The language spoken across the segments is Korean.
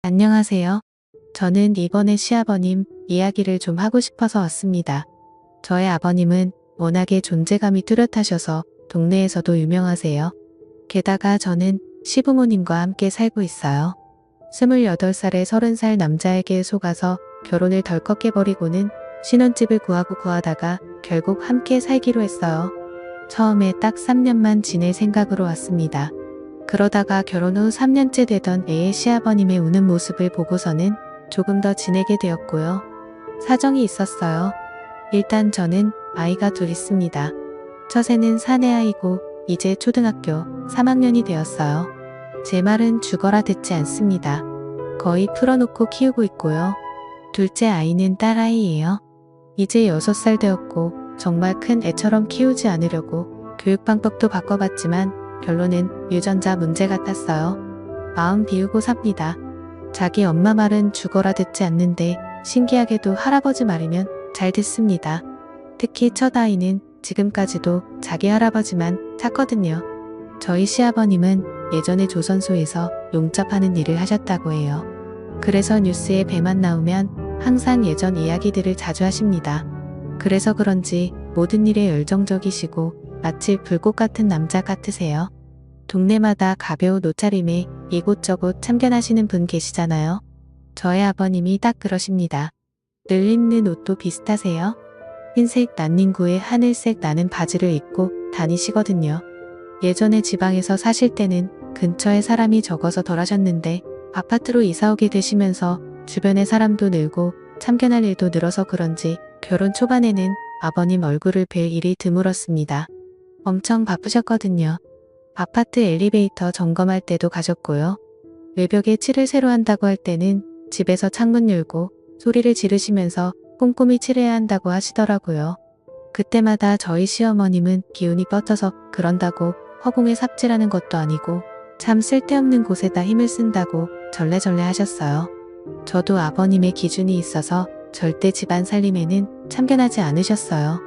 안녕하세요. 저는 이번에 시아버님 이야기를 좀 하고 싶어서 왔습니다. 저의 아버님은 워낙에 존재감이 뚜렷하셔서 동네에서도 유명하세요. 게다가 저는 시부모님과 함께 살고 있어요. 28살에 30살 남자에게 속아서 결혼을 덜컥 해버리고는 신혼집을 구하다가 결국 함께 살기로 했어요. 처음에 딱 3년만 지낼 생각으로 왔습니다. 그러다가 결혼 후 3년째 되던 애의 시아버님의 우는 모습을 보고서는 조금 더 지내게 되었고요. 사정이 있었어요. 일단 저는 아이가 둘 있습니다. 첫애는 사내아이고 이제 초등학교 3학년이 되었어요. 제 말은 죽어라 듣지 않습니다. 거의 풀어놓고 키우고 있고요. 둘째 아이는 딸아이예요. 이제 6살 되었고 정말 큰 애처럼 키우지 않으려고 교육 방법도 바꿔봤지만 결론은 유전자 문제 같았어요. 마음 비우고 삽니다. 자기 엄마 말은 죽어라 듣지 않는데 신기하게도 할아버지 말이면 잘 듣습니다. 특히 첫 아이는 지금까지도 자기 할아버지만 찾거든요. 저희 시아버님은 예전에 조선소에서 용접하는 일을 하셨다고 해요. 그래서 뉴스에 배만 나오면 항상 예전 이야기들을 자주 하십니다. 그래서 그런지 모든 일에 열정적이시고 마치 불꽃 같은 남자 같으세요. 동네마다 가벼운 옷차림에 이곳저곳 참견하시는 분 계시잖아요. 저의 아버님이 딱 그러십니다. 늘 입는 옷도 비슷하세요. 흰색 난닝구에 하늘색 나는 바지를 입고 다니시거든요. 예전에 지방에서 사실 때는 근처에 사람이 적어서 덜 하셨는데 아파트로 이사 오게 되시면서 주변에 사람도 늘고 참견할 일도 늘어서 그런지 결혼 초반에는 아버님 얼굴을 뵐 일이 드물었습니다. 엄청 바쁘셨거든요. 아파트 엘리베이터 점검할 때도 가셨고요. 외벽에 칠을 새로 한다고 할 때는 집에서 창문 열고 소리를 지르시면서 꼼꼼히 칠해야 한다고 하시더라고요. 그때마다 저희 시어머님은 기운이 뻗쳐서 그런다고 허공에 삽질하는 것도 아니고 참 쓸데없는 곳에다 힘을 쓴다고 절레절레 하셨어요. 저도 아버님의 기준이 있어서 절대 집안 살림에는 참견하지 않으셨어요.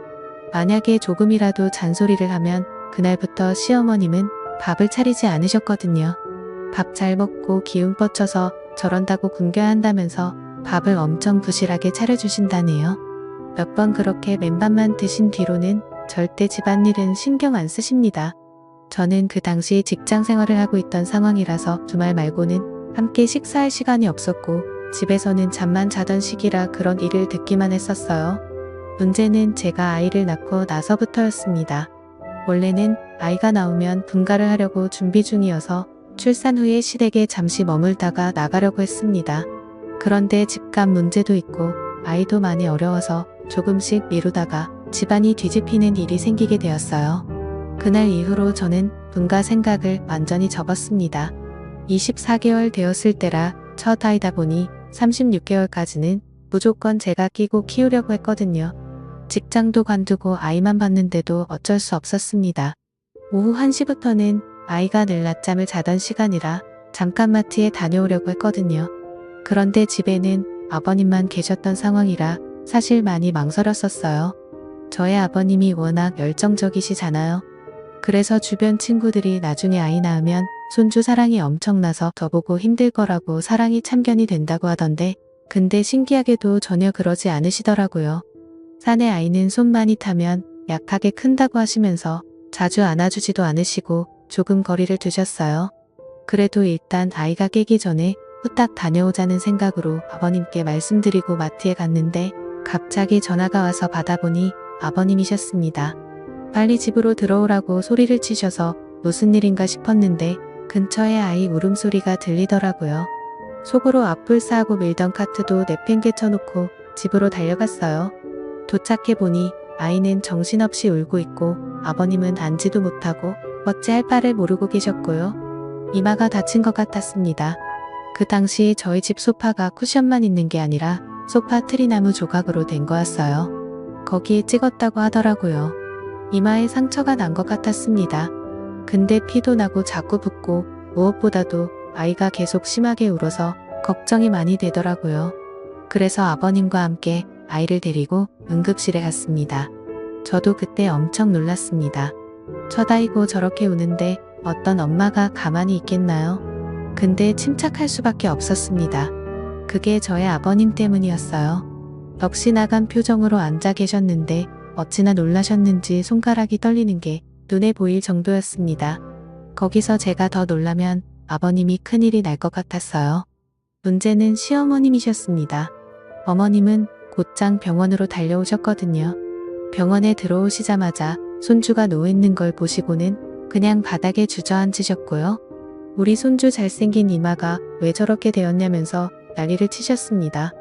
만약에 조금이라도 잔소리를 하면 그날부터 시어머님은 밥을 차리지 않으셨거든요. 밥 잘 먹고 기운 뻗쳐서 저런다고 굶겨야 한다면서 밥을 엄청 부실하게 차려주신다네요. 몇 번 그렇게 맨밥만 드신 뒤로는 절대 집안일은 신경 안 쓰십니다. 저는 그 당시 직장 생활을 하고 있던 상황이라서 주말 말고는 함께 식사할 시간이 없었고 집에서는 잠만 자던 시기라 그런 일을 듣기만 했었어요. 문제는 제가 아이를 낳고 나서부터였습니다. 원래는 아이가 나오면 분가를 하려고 준비 중이어서 출산 후에 시댁에 잠시 머물다가 나가려고 했습니다. 그런데 집값 문제도 있고 아이도 많이 어려워서 조금씩 미루다가 집안이 뒤집히는 일이 생기게 되었어요. 그날 이후로 저는 분가 생각을 완전히 접었습니다. 24개월 되었을 때라 첫 아이다 보니 36개월까지는 무조건 제가 끼고 키우려고 했거든요. 직장도 관두고 아이만 봤는데도 어쩔 수 없었습니다. 오후 1시부터는 아이가 늘 낮잠을 자던 시간이라 잠깐 마트에 다녀오려고 했거든요. 그런데 집에는 아버님만 계셨던 상황이라 사실 많이 망설였었어요. 저의 아버님이 워낙 열정적이시잖아요. 그래서 주변 친구들이 나중에 아이 낳으면 손주 사랑이 엄청나서 저보고 힘들 거라고 사랑이 참견이 된다고 하던데 근데 신기하게도 전혀 그러지 않으시더라고요. 사내 아이는 손 많이 타면 약하게 큰다고 하시면서 자주 안아주지도 않으시고 조금 거리를 두셨어요. 그래도 일단 아이가 깨기 전에 후딱 다녀오자는 생각으로 아버님께 말씀드리고 마트에 갔는데 갑자기 전화가 와서 받아보니 아버님이셨습니다. 빨리 집으로 들어오라고 소리를 치셔서 무슨 일인가 싶었는데 근처에 아이 울음소리가 들리더라고요. 속으로 앞불 쌓고 밀던 카트도 내팽개쳐놓고 집으로 달려갔어요. 도착해보니 아이는 정신없이 울고 있고 아버님은 앉지도 못하고 어찌할 바를 모르고 계셨고요. 이마가 다친 것 같았습니다. 그 당시 저희 집 소파가 쿠션만 있는 게 아니라 소파 트리나무 조각으로 된 거였어요. 거기에 찍었다고 하더라고요. 이마에 상처가 난 것 같았습니다. 근데 피도 나고 자꾸 붓고 무엇보다도 아이가 계속 심하게 울어서 걱정이 많이 되더라고요. 그래서 아버님과 함께 아이를 데리고 응급실에 갔습니다. 저도 그때 엄청 놀랐습니다. 첫 아이고 저렇게 우는데 어떤 엄마가 가만히 있겠나요? 근데 침착할 수밖에 없었습니다. 그게 저의 아버님 때문이었어요. 넋이 나간 표정으로 앉아 계셨는데 어찌나 놀라셨는지 손가락이 떨리는 게 눈에 보일 정도였습니다. 거기서 제가 더 놀라면 아버님이 큰일이 날 것 같았어요. 문제는 시어머님이셨습니다. 어머님은 곧장 병원으로 달려오셨거든요. 병원에 들어오시자마자 손주가 누워있는 걸 보시고는 그냥 바닥에 주저앉으셨고요. 우리 손주 잘생긴 이마가 왜 저렇게 되었냐면서 난리를 치셨습니다.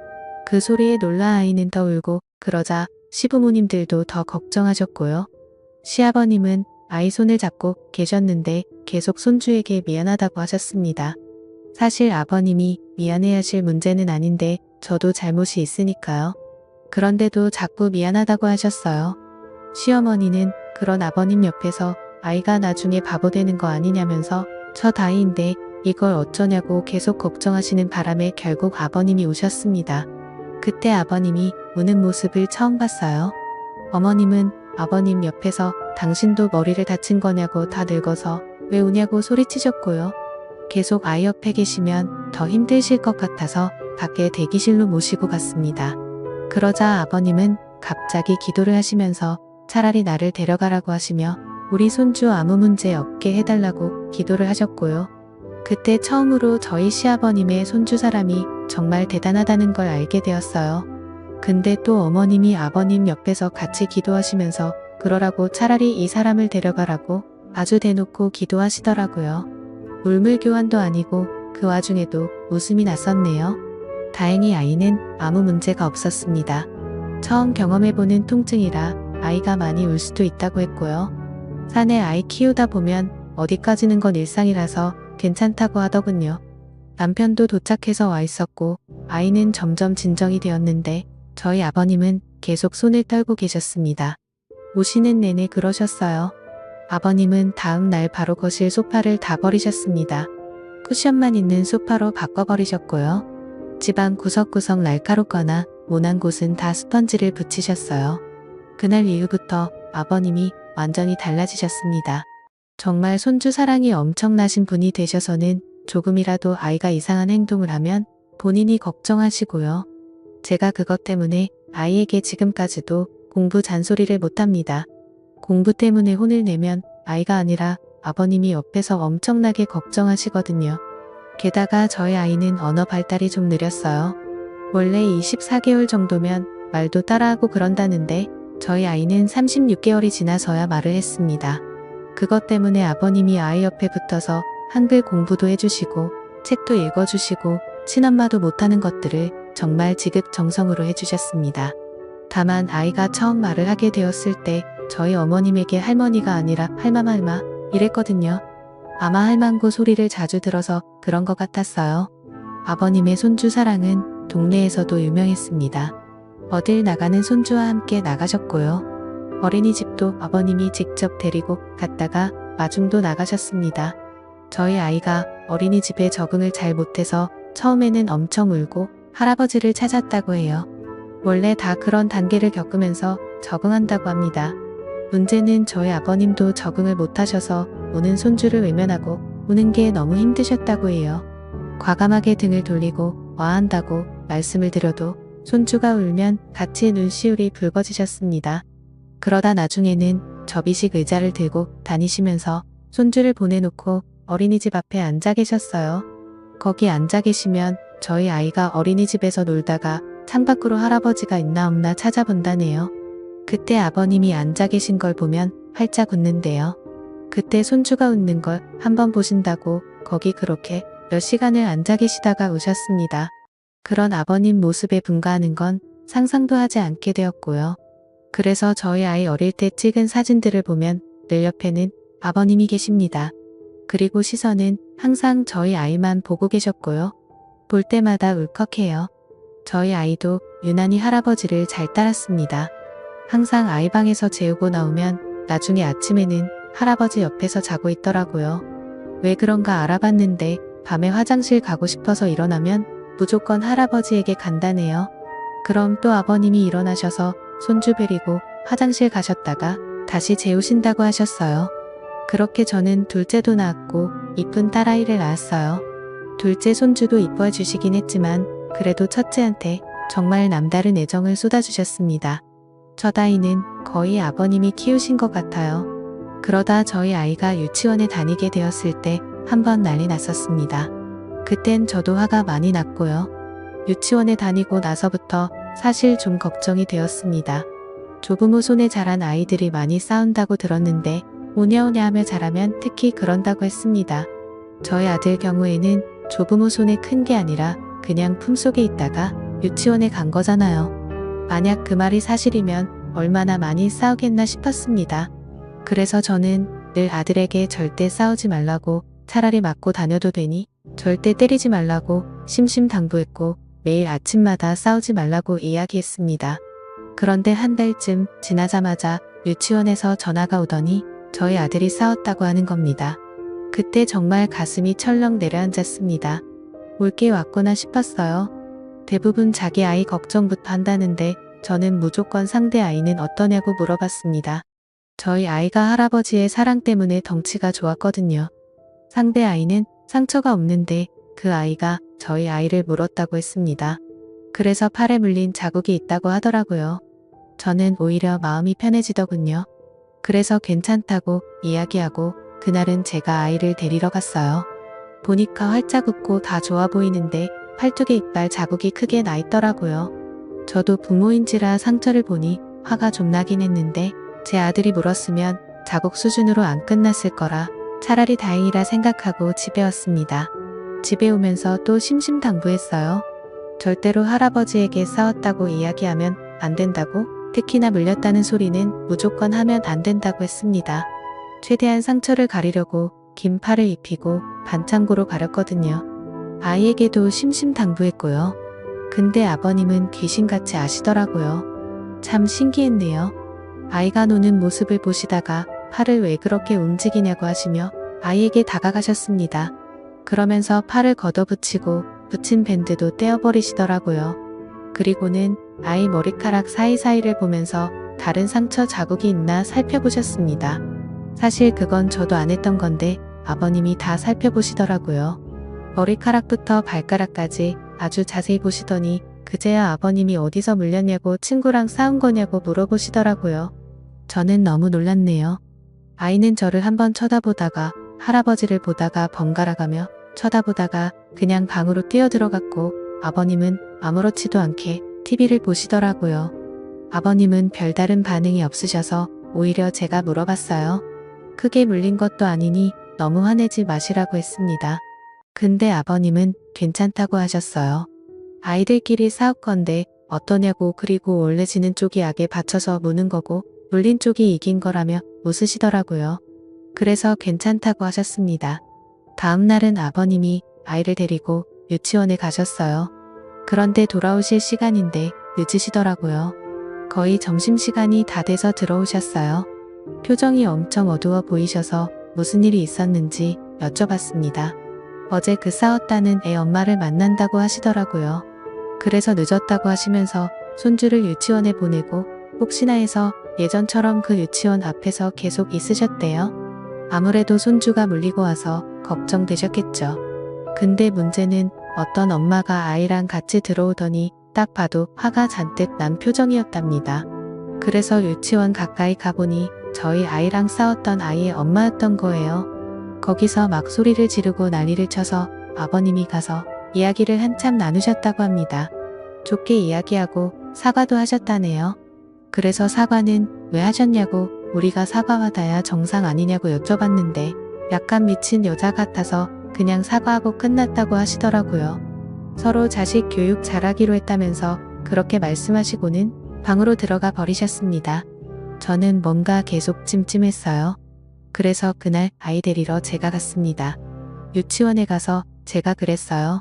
그 소리에 놀라 아이는 더 울고 그러자 시부모님들도 더 걱정하셨고요. 시아버님은 아이 손을 잡고 계셨는데 계속 손주에게 미안하다고 하셨습니다. 사실 아버님이 미안해하실 문제는 아닌데 저도 잘못이 있으니까요. 그런데도 자꾸 미안하다고 하셨어요. 시어머니는 그런 아버님 옆에서 아이가 나중에 바보 되는 거 아니냐면서 저 다이인데 이걸 어쩌냐고 계속 걱정하시는 바람에 결국 아버님이 오셨습니다. 그때 아버님이 우는 모습을 처음 봤어요. 어머님은 아버님 옆에서 당신도 머리를 다친 거냐고 다 늙어서 왜 우냐고 소리치셨고요. 계속 아이 옆에 계시면 더 힘드실 것 같아서 밖에 대기실로 모시고 갔습니다. 그러자 아버님은 갑자기 기도를 하시면서 차라리 나를 데려가라고 하시며 우리 손주 아무 문제 없게 해달라고 기도를 하셨고요. 그때 처음으로 저희 시아버님의 손주 사람이 정말 대단하다는 걸 알게 되었어요. 근데 또 어머님이 아버님 옆에서 같이 기도하시면서 그러라고 차라리 이 사람을 데려가라고 아주 대놓고 기도하시더라고요. 물물교환도 아니고 그 와중에도 웃음이 났었네요. 다행히 아이는 아무 문제가 없었습니다. 처음 경험해보는 통증이라 아이가 많이 울 수도 있다고 했고요. 산에 아이 키우다 보면 어디까지는 건 일상이라서 괜찮다고 하더군요. 남편도 도착해서 와 있었고 아이는 점점 진정이 되었는데 저희 아버님은 계속 손을 떨고 계셨습니다. 오시는 내내 그러셨어요. 아버님은 다음 날 바로 거실 소파를 다 버리셨습니다. 쿠션만 있는 소파로 바꿔버리셨고요. 집안 구석구석 날카롭거나 모난 곳은 다 스펀지를 붙이셨어요. 그날 이후부터 아버님이 완전히 달라지셨습니다. 정말 손주 사랑이 엄청나신 분이 되셔서는 조금이라도 아이가 이상한 행동을 하면 본인이 걱정하시고요. 제가 그것 때문에 아이에게 지금까지도 공부 잔소리를 못합니다. 공부 때문에 혼을 내면 아이가 아니라 아버님이 옆에서 엄청나게 걱정하시거든요. 게다가 저희 아이는 언어 발달이 좀 느렸어요. 원래 24개월 정도면 말도 따라하고 그런다는데 저희 아이는 36개월이 지나서야 말을 했습니다. 그것 때문에 아버님이 아이 옆에 붙어서 한글 공부도 해주시고 책도 읽어주시고 친엄마도 못하는 것들을 정말 지극정성으로 해주셨습니다. 다만 아이가 처음 말을 하게 되었을 때 저희 어머님에게 할머니가 아니라 할마말마 이랬거든요. 아마 할망구 소리를 자주 들어서 그런 것 같았어요. 아버님의 손주 사랑은 동네에서도 유명했습니다. 어딜 나가는 손주와 함께 나가셨고요. 어린이집도 아버님이 직접 데리고 갔다가 마중도 나가셨습니다. 저희 아이가 어린이집에 적응을 잘 못해서 처음에는 엄청 울고 할아버지를 찾았다고 해요. 원래 다 그런 단계를 겪으면서 적응한다고 합니다. 문제는 저희 아버님도 적응을 못하셔서 우는 손주를 외면하고 우는 게 너무 힘드셨다고 해요. 과감하게 등을 돌리고 와한다고 말씀을 드려도 손주가 울면 같이 눈시울이 붉어지셨습니다. 그러다 나중에는 접이식 의자를 들고 다니시면서 손주를 보내놓고 어린이집 앞에 앉아 계셨어요. 거기 앉아 계시면 저희 아이가 어린이집에서 놀다가 창밖으로 할아버지가 있나 없나 찾아본다네요. 그때 아버님이 앉아 계신 걸 보면 활짝 웃는데요. 그때 손주가 웃는 걸 한번 보신다고 거기 그렇게 몇 시간을 앉아 계시다가 우셨습니다. 그런 아버님 모습에 분가하는 건 상상도 하지 않게 되었고요. 그래서 저희 아이 어릴 때 찍은 사진들을 보면 늘 옆에는 아버님이 계십니다. 그리고 시선은 항상 저희 아이만 보고 계셨고요. 볼 때마다 울컥해요. 저희 아이도 유난히 할아버지를 잘 따랐습니다. 항상 아이 방에서 재우고 나오면 나중에 아침에는 할아버지 옆에서 자고 있더라고요. 왜 그런가 알아봤는데 밤에 화장실 가고 싶어서 일어나면 무조건 할아버지에게 간다네요. 그럼 또 아버님이 일어나셔서 손주 데리고 화장실 가셨다가 다시 재우신다고 하셨어요. 그렇게 저는 둘째도 낳았고 이쁜 딸아이를 낳았어요. 둘째 손주도 이뻐해 주시긴 했지만 그래도 첫째한테 정말 남다른 애정을 쏟아주셨습니다. 첫 아이는 거의 아버님이 키우신 것 같아요. 그러다 저희 아이가 유치원에 다니게 되었을 때 한번 난리 났었습니다. 그땐 저도 화가 많이 났고요. 유치원에 다니고 나서부터 사실 좀 걱정이 되었습니다. 조부모 손에 자란 아이들이 많이 싸운다고 들었는데 오냐오냐 하며 자라면 특히 그런다고 했습니다. 저희 아들 경우에는 조부모 손에 큰 게 아니라 그냥 품속에 있다가 유치원에 간 거잖아요. 만약 그 말이 사실이면 얼마나 많이 싸우겠나 싶었습니다. 그래서 저는 늘 아들에게 절대 싸우지 말라고, 차라리 맞고 다녀도 되니 절대 때리지 말라고 심심당부했고 매일 아침마다 싸우지 말라고 이야기했습니다. 그런데 한 달쯤 지나자마자 유치원에서 전화가 오더니 저희 아들이 싸웠다고 하는 겁니다. 그때 정말 가슴이 철렁 내려앉았습니다. 올 게 왔구나 싶었어요. 대부분 자기 아이 걱정부터 한다는데 저는 무조건 상대 아이는 어떠냐고 물어봤습니다. 저희 아이가 할아버지의 사랑 때문에 덩치가 좋았거든요. 상대 아이는 상처가 없는데 그 아이가 저희 아이를 물었다고 했습니다. 그래서 팔에 물린 자국이 있다고 하더라고요. 저는 오히려 마음이 편해지더군요. 그래서 괜찮다고 이야기하고 그날은 제가 아이를 데리러 갔어요. 보니까 활짝 웃고 다 좋아 보이는데 팔뚝에 이빨 자국이 크게 나 있더라고요. 저도 부모인지라 상처를 보니 화가 좀 나긴 했는데 제 아들이 물었으면 자국 수준으로 안 끝났을 거라 차라리 다행이라 생각하고 집에 왔습니다. 집에 오면서 또 심심당부했어요. 절대로 할아버지에게 싸웠다고 이야기하면 안 된다고, 특히나 물렸다는 소리는 무조건 하면 안 된다고 했습니다. 최대한 상처를 가리려고 긴 팔을 입히고 반창고로 가렸거든요. 아이에게도 심심당부했고요. 근데 아버님은 귀신같이 아시더라고요. 참 신기했네요. 아이가 노는 모습을 보시다가 팔을 왜 그렇게 움직이냐고 하시며 아이에게 다가가셨습니다. 그러면서 팔을 걷어붙이고 붙인 밴드도 떼어버리시더라고요. 그리고는 아이 머리카락 사이사이를 보면서 다른 상처 자국이 있나 살펴보셨습니다. 사실 그건 저도 안 했던 건데 아버님이 다 살펴보시더라고요. 머리카락부터 발가락까지 아주 자세히 보시더니 그제야 아버님이 어디서 물렸냐고 친구랑 싸운 거냐고 물어보시더라고요. 저는 너무 놀랐네요. 아이는 저를 한번 쳐다보다가 할아버지를 보다가 번갈아가며 쳐다보다가 그냥 방으로 뛰어들어갔고 아버님은 아무렇지도 않게 TV를 보시더라고요. 아버님은 별다른 반응이 없으셔서 오히려 제가 물어봤어요. 크게 물린 것도 아니니 너무 화내지 마시라고 했습니다. 근데 아버님은 괜찮다고 하셨어요. 아이들끼리 싸울 건데 어떠냐고, 그리고 원래 지는 쪽이 악에 받쳐서 무는 거고 물린 쪽이 이긴 거라며 웃으시더라고요. 그래서 괜찮다고 하셨습니다. 다음 날은 아버님이 아이를 데리고 유치원에 가셨어요. 그런데 돌아오실 시간인데 늦으시더라고요. 거의 점심시간이 다 돼서 들어오셨어요. 표정이 엄청 어두워 보이셔서 무슨 일이 있었는지 여쭤봤습니다. 어제 그 싸웠다는 애 엄마를 만난다고 하시더라고요. 그래서 늦었다고 하시면서 손주를 유치원에 보내고 혹시나 해서 예전처럼 그 유치원 앞에서 계속 있으셨대요. 아무래도 손주가 물리고 와서 걱정되셨겠죠. 근데 문제는 어떤 엄마가 아이랑 같이 들어오더니 딱 봐도 화가 잔뜩 난 표정이었답니다. 그래서 유치원 가까이 가보니 저희 아이랑 싸웠던 아이의 엄마였던 거예요. 거기서 막 소리를 지르고 난리를 쳐서 아버님이 가서 이야기를 한참 나누셨다고 합니다. 좋게 이야기하고 사과도 하셨다네요. 그래서 사과는 왜 하셨냐고 우리가 사과받아야 정상 아니냐고 여쭤봤는데 약간 미친 여자 같아서 그냥 사과하고 끝났다고 하시더라고요. 서로 자식 교육 잘하기로 했다면서 그렇게 말씀하시고는 방으로 들어가 버리셨습니다. 저는 뭔가 계속 찜찜했어요. 그래서 그날 아이 데리러 제가 갔습니다. 유치원에 가서 제가 그랬어요.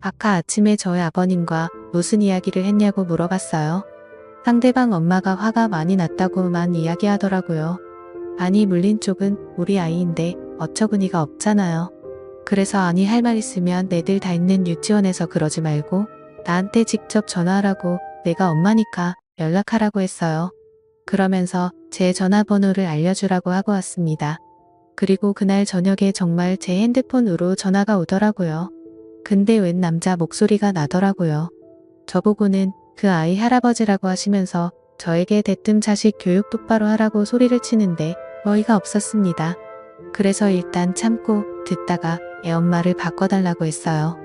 아까 아침에 저희 아버님과 무슨 이야기를 했냐고 물어봤어요. 상대방 엄마가 화가 많이 났다고만 이야기하더라고요. 아니 물린 쪽은 우리 아이인데 어처구니가 없잖아요. 그래서 아니 할 말 있으면 내들 다 있는 유치원에서 그러지 말고 나한테 직접 전화하라고, 내가 엄마니까 연락하라고 했어요. 그러면서 제 전화번호를 알려주라고 하고 왔습니다. 그리고 그날 저녁에 정말 제 핸드폰으로 전화가 오더라고요. 근데 웬 남자 목소리가 나더라고요. 저보고는 그 아이 할아버지라고 하시면서 저에게 대뜸 자식 교육 똑바로 하라고 소리를 치는데 어이가 없었습니다. 그래서 일단 참고 듣다가 애 엄마를 바꿔달라고 했어요.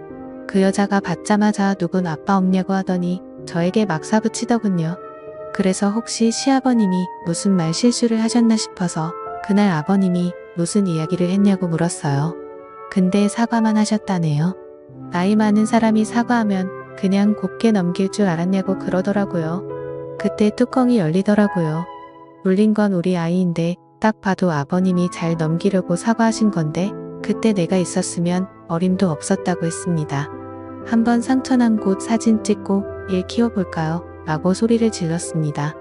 그 여자가 받자마자 누군 아빠 없냐고 하더니 저에게 막 사부치더군요. 그래서 혹시 시아버님이 무슨 말 실수를 하셨나 싶어서 그날 아버님이 무슨 이야기를 했냐고 물었어요. 근데 사과만 하셨다네요. 나이 많은 사람이 사과하면 그냥 곱게 넘길 줄 알았냐고 그러더라고요. 그때 뚜껑이 열리더라고요. 울린 건 우리 아이인데 딱 봐도 아버님이 잘 넘기려고 사과하신 건데 그때 내가 있었으면 어림도 없었다고 했습니다. 한번 상처난 곳 사진 찍고 일 키워볼까요? 라고 소리를 질렀습니다.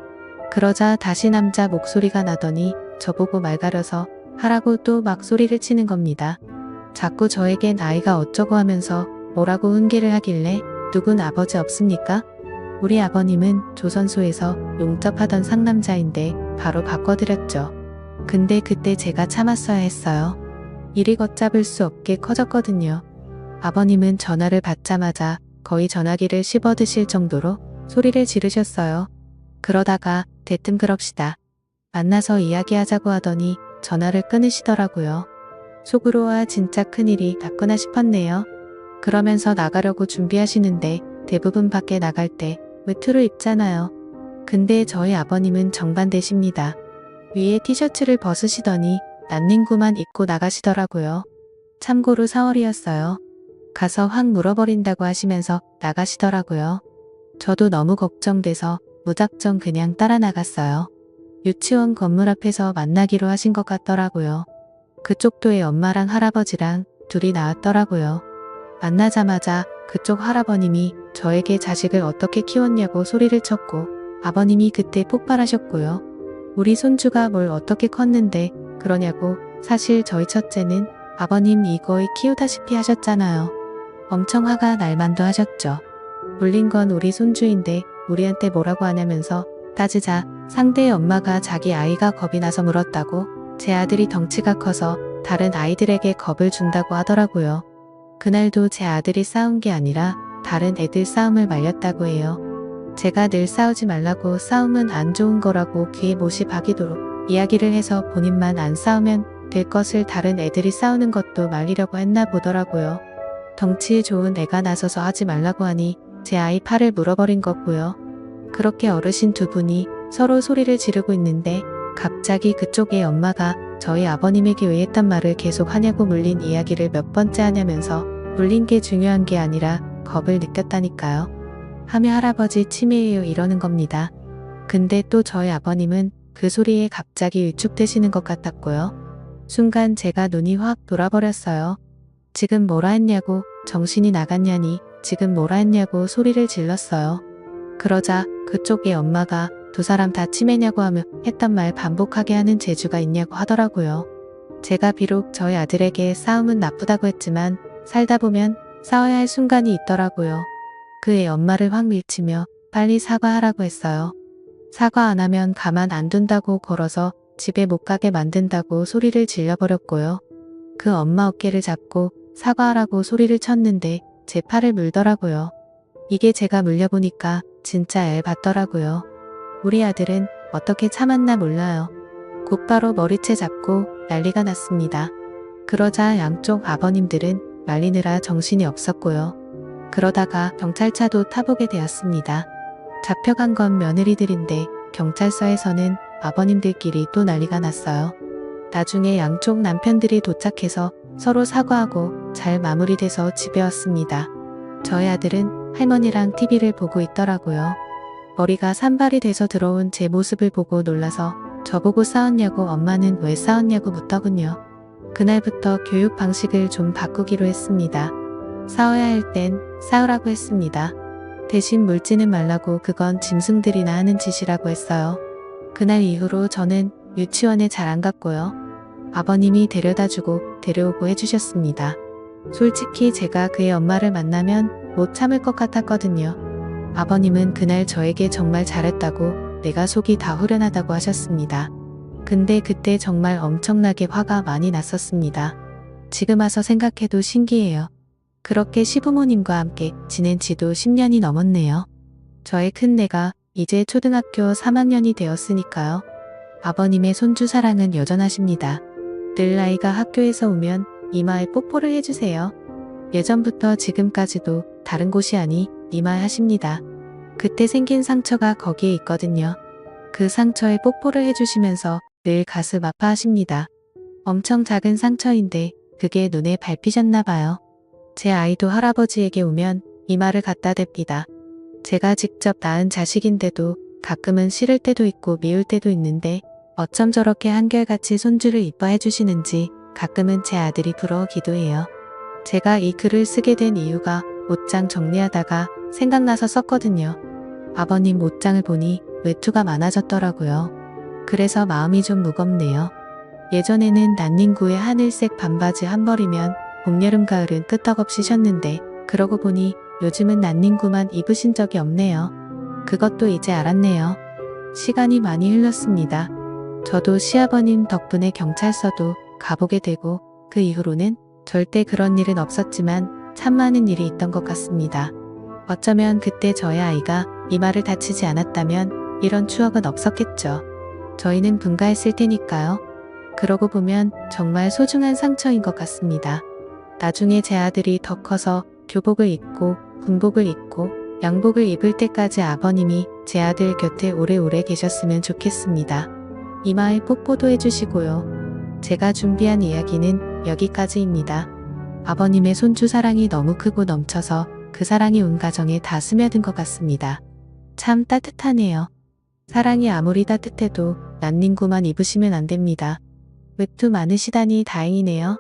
그러자 다시 남자 목소리가 나더니 저보고 말 가려서 하라고 또 막 소리를 치는 겁니다. 자꾸 저에겐 아이가 어쩌고 하면서 뭐라고 훈계를 하길래 누군 아버지 없습니까? 우리 아버님은 조선소에서 용접하던 상남자인데 바로 바꿔드렸죠. 근데 그때 제가 참았어야 했어요. 일이 걷잡을 수 없게 커졌거든요. 아버님은 전화를 받자마자 거의 전화기를 씹어드실 정도로 소리를 지르셨어요. 그러다가 대뜸 그럽시다. 만나서 이야기하자고 하더니 전화를 끊으시더라고요. 속으로 와 진짜 큰일이 났구나 싶었네요. 그러면서 나가려고 준비하시는데 대부분 밖에 나갈 때 외투를 입잖아요. 근데 저희 아버님은 정반대십니다. 위에 티셔츠를 벗으시더니 란닝구만 입고 나가시더라고요. 참고로 4월이었어요. 가서 확 물어버린다고 하시면서 나가시더라고요. 저도 너무 걱정돼서 무작정 그냥 따라 나갔어요. 유치원 건물 앞에서 만나기로 하신 것 같더라고요. 그쪽 도의 엄마랑 할아버지랑 둘이 나왔더라고요. 만나자마자 그쪽 할아버님이 저에게 자식을 어떻게 키웠냐고 소리를 쳤고 아버님이 그때 폭발하셨고요. 우리 손주가 뭘 어떻게 컸는데 그러냐고. 사실 저희 첫째는 아버님 이거에 키우다시피 하셨잖아요. 엄청 화가 날 만도 하셨죠. 물린 건 우리 손주인데 우리한테 뭐라고 하냐면서 따지자 상대의 엄마가 자기 아이가 겁이 나서 물었다고 제 아들이 덩치가 커서 다른 아이들에게 겁을 준다고 하더라고요. 그날도 제 아들이 싸운 게 아니라 다른 애들 싸움을 말렸다고 해요. 제가 늘 싸우지 말라고 싸움은 안 좋은 거라고 귀에 못이 박이도록 이야기를 해서 본인만 안 싸우면 될 것을 다른 애들이 싸우는 것도 말리려고 했나 보더라고요. 덩치 좋은 애가 나서서 하지 말라고 하니 제 아이 팔을 물어버린 거고요. 그렇게 어르신 두 분이 서로 소리를 지르고 있는데 갑자기 그쪽의 엄마가 저희 아버님에게 왜 했단 말을 계속 하냐고 물린 이야기를 몇 번째 하냐면서 물린 게 중요한 게 아니라 겁을 느꼈다니까요. 하며 할아버지 치매예요 이러는 겁니다. 근데 또 저희 아버님은 그 소리에 갑자기 위축되시는 것 같았고요. 순간 제가 눈이 확 돌아버렸어요. 지금 뭐라 했냐고 정신이 나갔냐니 지금 뭐라 했냐고 소리를 질렀어요. 그러자 그쪽의 엄마가 두 사람 다 치매냐고 하며 했던 말 반복하게 하는 재주가 있냐고 하더라고요. 제가 비록 저희 아들에게 싸움은 나쁘다고 했지만 살다 보면 싸워야 할 순간이 있더라고요. 그 애 엄마를 확 밀치며 빨리 사과하라고 했어요. 사과 안 하면 가만 안 둔다고 걸어서 집에 못 가게 만든다고 소리를 질러버렸고요. 그 엄마 어깨를 잡고 사과하라고 소리를 쳤는데 제 팔을 물더라고요. 이게 제가 물려보니까 진짜 애 받더라고요. 우리 아들은 어떻게 참았나 몰라요. 곧바로 머리채 잡고 난리가 났습니다. 그러자 양쪽 아버님들은 말리느라 정신이 없었고요. 그러다가 경찰차도 타보게 되었습니다. 잡혀간 건 며느리들인데 경찰서에서는 아버님들끼리 또 난리가 났어요. 나중에 양쪽 남편들이 도착해서 서로 사과하고 잘 마무리돼서 집에 왔습니다. 저희 아들은 할머니랑 TV를 보고 있더라고요. 머리가 산발이 돼서 들어온 제 모습을 보고 놀라서 저보고 싸웠냐고 엄마는 왜 싸웠냐고 묻더군요. 그날부터 교육 방식을 좀 바꾸기로 했습니다. 싸워야 할 땐 싸우라고 했습니다. 대신 물지는 말라고 그건 짐승들이나 하는 짓이라고 했어요. 그날 이후로 저는 유치원에 잘 안 갔고요. 아버님이 데려다주고 데려오고 해주셨습니다. 솔직히 제가 그의 엄마를 만나면 못 참을 것 같았거든요. 아버님은 그날 저에게 정말 잘했다고 내가 속이 다 후련하다고 하셨습니다. 근데 그때 정말 엄청나게 화가 많이 났었습니다. 지금 와서 생각해도 신기해요. 그렇게 시부모님과 함께 지낸 지도 10년이 넘었네요. 저의 큰내가 이제 초등학교 3학년이 되었으니까요. 아버님의 손주 사랑은 여전하십니다. 늘 아이가 학교에서 오면 이마에 뽀뽀를 해주세요. 예전부터 지금까지도 다른 곳이 아니 이마에 하십니다. 그때 생긴 상처가 거기에 있거든요. 그 상처에 뽀뽀를 해주시면서 늘 가슴 아파하십니다. 엄청 작은 상처인데 그게 눈에 밟히셨나 봐요. 제 아이도 할아버지에게 오면 이마를 갖다 댑니다. 제가 직접 낳은 자식인데도 가끔은 싫을 때도 있고 미울 때도 있는데 어쩜 저렇게 한결같이 손주를 이뻐해 주시는지 가끔은 제 아들이 부러우기도 해요. 제가 이 글을 쓰게 된 이유가 옷장 정리하다가 생각나서 썼거든요. 아버님 옷장을 보니 외투가 많아졌더라고요. 그래서 마음이 좀 무겁네요. 예전에는 난닝구의 하늘색 반바지 한 벌이면 봄, 여름, 가을은 끄떡없이 쉬었는데 그러고 보니 요즘은 난닝구만 입으신 적이 없네요. 그것도 이제 알았네요. 시간이 많이 흘렀습니다. 저도 시아버님 덕분에 경찰서도 가보게 되고 그 이후로는 절대 그런 일은 없었지만 참 많은 일이 있던 것 같습니다. 어쩌면 그때 저의 아이가 이마를 다치지 않았다면 이런 추억은 없었겠죠. 저희는 분가했을 테니까요. 그러고 보면 정말 소중한 상처인 것 같습니다. 나중에 제 아들이 더 커서 교복을 입고 군복을 입고 양복을 입을 때까지 아버님이 제 아들 곁에 오래오래 계셨으면 좋겠습니다. 이마에 뽀뽀도 해주시고요. 제가 준비한 이야기는 여기까지입니다. 아버님의 손주 사랑이 너무 크고 넘쳐서 그 사랑이 온 가정에 다 스며든 것 같습니다. 참 따뜻하네요. 사랑이 아무리 따뜻해도 난닝구만 입으시면 안 됩니다. 외투 많으시다니 다행이네요.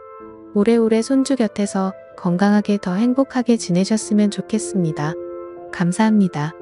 오래오래 손주 곁에서 건강하게 더 행복하게 지내셨으면 좋겠습니다. 감사합니다.